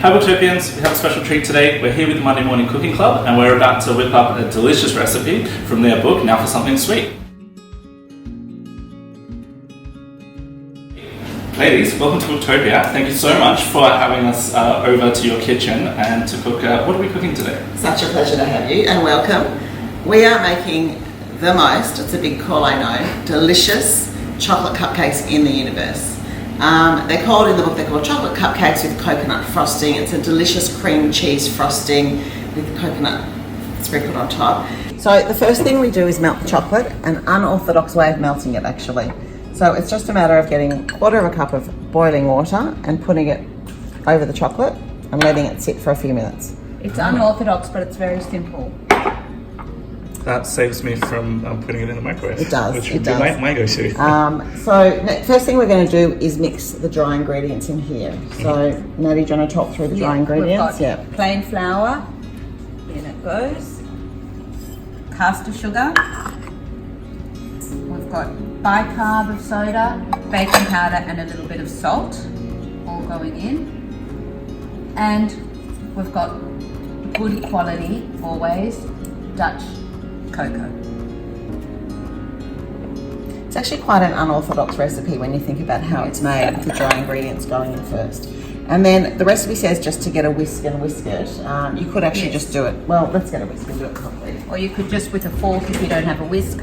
Hi Booktopia, we have a special treat today. We're here with the Monday Morning Cooking Club and we're about to whip up a delicious recipe from their book, Now for Something Sweet. Ladies, welcome to Booktopia. Thank you so much for having us over to your kitchen and to cook. What are we cooking today? Such a pleasure to have you and welcome. We are making the most, it's a big call I know, delicious chocolate cupcakes in the universe. They're called in the book, they're called chocolate cupcakes with coconut frosting. It's a delicious cream cheese frosting with coconut sprinkled on top. So the first thing we do is melt the chocolate, an unorthodox way of melting it actually. So it's just a matter of getting a quarter of a cup of boiling water and putting it over the chocolate and letting it sit for a few minutes. It's unorthodox, but it's very simple. That saves me from putting it in the microwave. It does. Which would be my go-to. First thing we're going to do is mix the dry ingredients in here. So, Natty, do you want to talk through the dry ingredients? We've got plain flour, in it goes, caster sugar, we've got bicarb of soda, baking powder and a little bit of salt, all going in. And we've got good quality, always, Dutch cocoa. It's actually quite an unorthodox recipe when you think about how it's made, with the dry ingredients going in first. And then the recipe says just to get a whisk and whisk it. You could actually just do it, well, let's get a whisk and do it properly. Or you could just with a fork, if you don't have a whisk,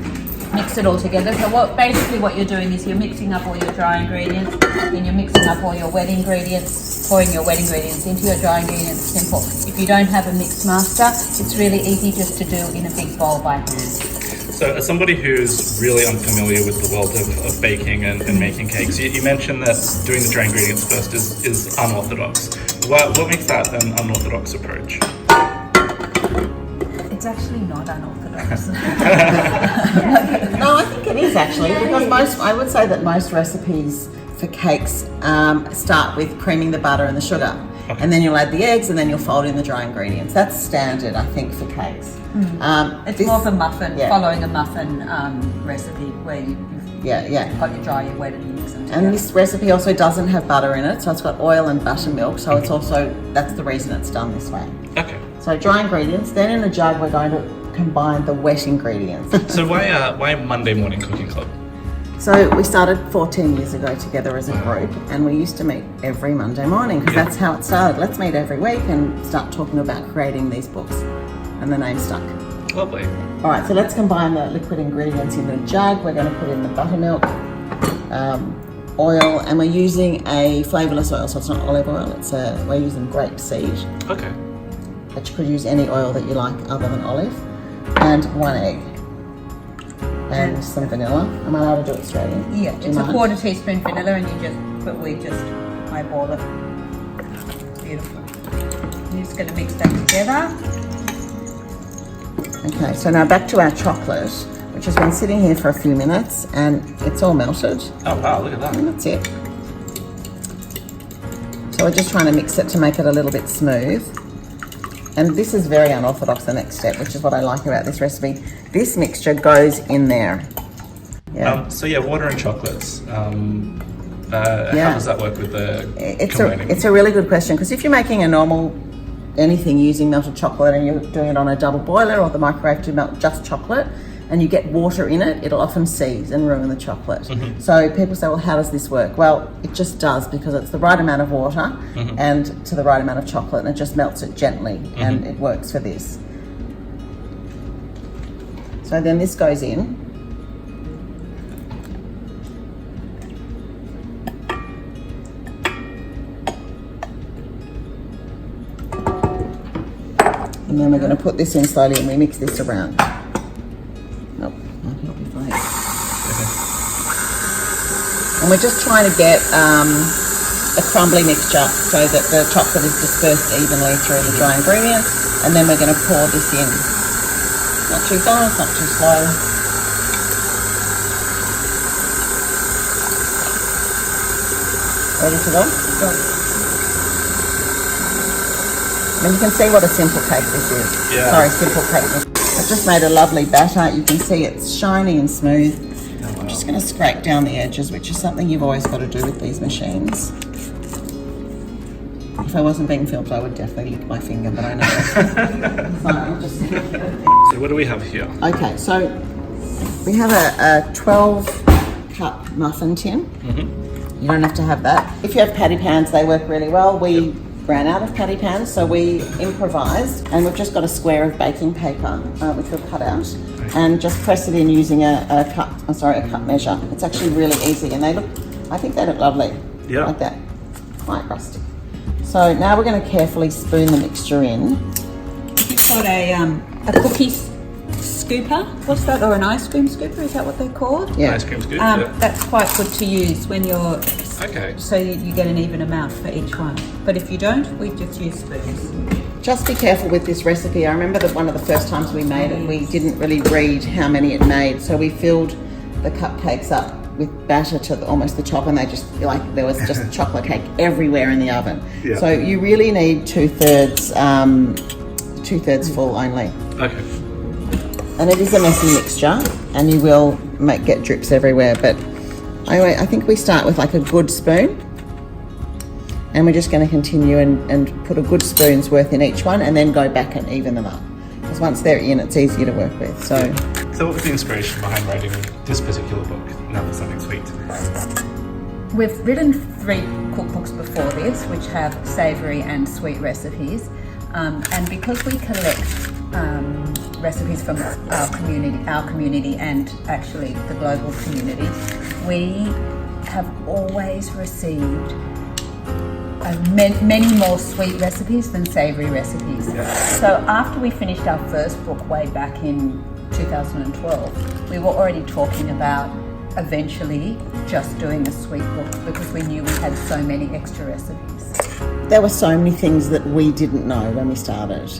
mix it all together. So basically what you're doing is you're mixing up all your dry ingredients, then you're mixing up all your wet ingredients, pouring your wet ingredients into your dry ingredients. Simple. If you don't have a mix master, it's really easy just to do in a big bowl by hand. So as somebody who's really unfamiliar with the world of baking and making cakes, you mentioned that doing the dry ingredients first is unorthodox. What makes that an unorthodox approach? It's actually not unorthodox. No, I think it is actually, because I would say that most recipes for cakes start with creaming the butter and the sugar. Okay. And then you'll add the eggs and then you'll fold in the dry ingredients. That's standard, I think, for cakes. It's more of a muffin, following a muffin recipe where you've got your dry, your wet and you mix them together. And this recipe also doesn't have butter in it, so it's got oil and buttermilk, so it's also, that's the reason it's done this way. Okay. So dry ingredients, then in a jug we're going to combine the wet ingredients. So why Monday Morning Cooking Club? So we started 14 years ago together as a group, and we used to meet every Monday morning because that's how it started. Let's meet every week and start talking about creating these books, and the name stuck. Lovely. All right, so let's combine the liquid ingredients in the jug. We're going to put in the buttermilk, oil, and we're using a flavourless oil, so it's not olive oil. We're using grapeseed. Okay. But you could use any oil that you like other than olive, and 1 egg. And some vanilla. Am I allowed to do it straight in? Yeah, it's a quarter teaspoon vanilla, and we just eyeball it. Beautiful. I'm just going to mix that together. Okay, so now back to our chocolate, which has been sitting here for a few minutes, and it's all melted. Oh wow, look at that. And that's it. So we're just trying to mix it to make it a little bit smooth. And this is very unorthodox, the next step, which is what I like about this recipe. This mixture goes in there. Yeah. Water and chocolates. How does that work with the It's a really good question, because if you're making a normal anything using melted chocolate and you're doing it on a double boiler or the microwave to melt just chocolate, and you get water in it, it'll often seize and ruin the chocolate. Mm-hmm. So people say, well, how does this work? Well, it just does, because it's the right amount of water and to the right amount of chocolate, and it just melts it gently, and it works for this. So then this goes in. And then we're going to put this in slowly and we mix this around. And we're just trying to get a crumbly mixture so that the chocolate is dispersed evenly through the dry ingredients, and then we're going to pour this in. Not too fast, not too slow. Ready to go? Go. And you can see what a simple cake this is. Yeah. Sorry, simple cake. I've just made a lovely batter. You can see it's shiny and smooth. I'm just going to scrape down the edges, which is something you've always got to do with these machines. If I wasn't being filmed, I would definitely lick my finger, but I know that. So I'll just... So what do we have here? Okay, so we have a 12-cup muffin tin. You don't have to have that. If you have patty pans, they work really well. We ran out of patty pans, so we improvised, and we've just got a square of baking paper, which we've cut out, and just press it in using a cup measure. It's actually really easy, and I think they look lovely. Yeah. Like that. Quite rustic. So now we're going to carefully spoon the mixture in. You've got a cookie scooper. What's that? Or an ice cream scooper? Is that what they're called? Yeah. Ice cream scoop. Yeah. That's quite good to use when you're... Okay. So you get an even amount for each one. But if you don't, we just use spoons. Just be careful with this recipe. I remember that one of the first times we made it, we didn't really read how many it made. So we filled the cupcakes up with batter to almost the top, and they just, like, there was just chocolate cake everywhere in the oven. Yeah. So you really need 2/3 full only. Okay. And it is a messy mixture, and you will get drips everywhere. But anyway, I think we start with like a good spoon, and we're just going to continue and put a good spoon's worth in each one, and then go back and even them up. Because once they're in, it's easier to work with. So what was the inspiration behind writing this particular book, Now for Something Sweet? We've written 3 cookbooks before this, which have savoury and sweet recipes. And because we collect recipes from our community and actually the global community, we have always received many more sweet recipes than savoury recipes. Yeah. So after we finished our first book way back in 2012, we were already talking about eventually just doing a sweet book because we knew we had so many extra recipes. there were so many things that we didn't know when we started,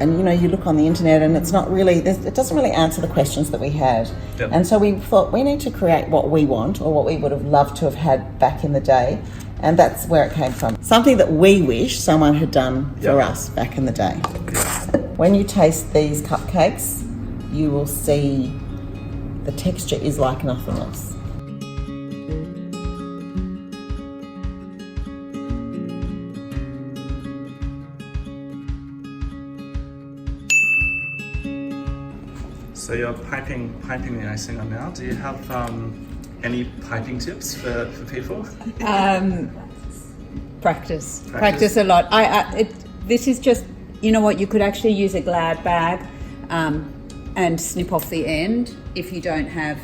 and you know, you look on the internet and it's not really, it doesn't really answer the questions that we had. Yep. And so we thought we need to create what we want, or what we would have loved to have had back in the day. And that's where it came from. Something that we wish someone had done for us back in the day. When you taste these cupcakes, you will see the texture is like nothing else. So you're piping the icing on now. Do you have any piping tips for people? Practice a lot. This is just, you know what, you could actually use a Glad bag and snip off the end if you don't have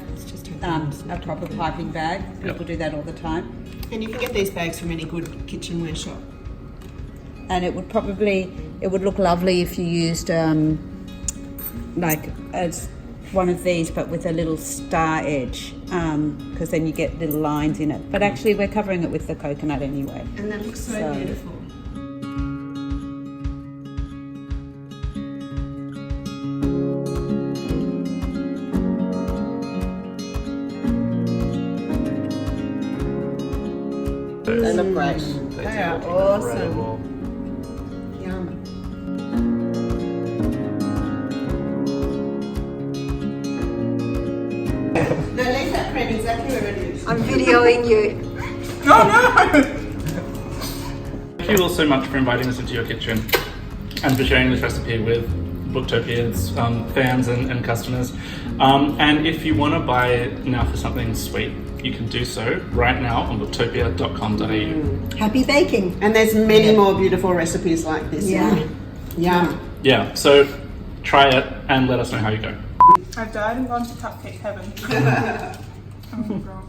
a proper piping bag. People do that all the time. And you can get these bags from any good kitchenware shop. And it would look lovely if you used like as one of these but with a little star edge, because then you get little lines in it. But actually we're covering it with the coconut anyway. And that looks so beautiful. They look great. They are awesome. Incredible. Yum. No, leave that cream exactly where it is. I'm videoing you. Thank you all so much for inviting us into your kitchen and for sharing this recipe with Booktopia's fans and customers. And if you want to buy Now for Something Sweet, you can do so right now on booktopia.com.au. Happy baking. And there's many more beautiful recipes like this. Yeah. Yum. Yeah, so try it and let us know how you go. I've died and gone to cupcake heaven. Oh, God.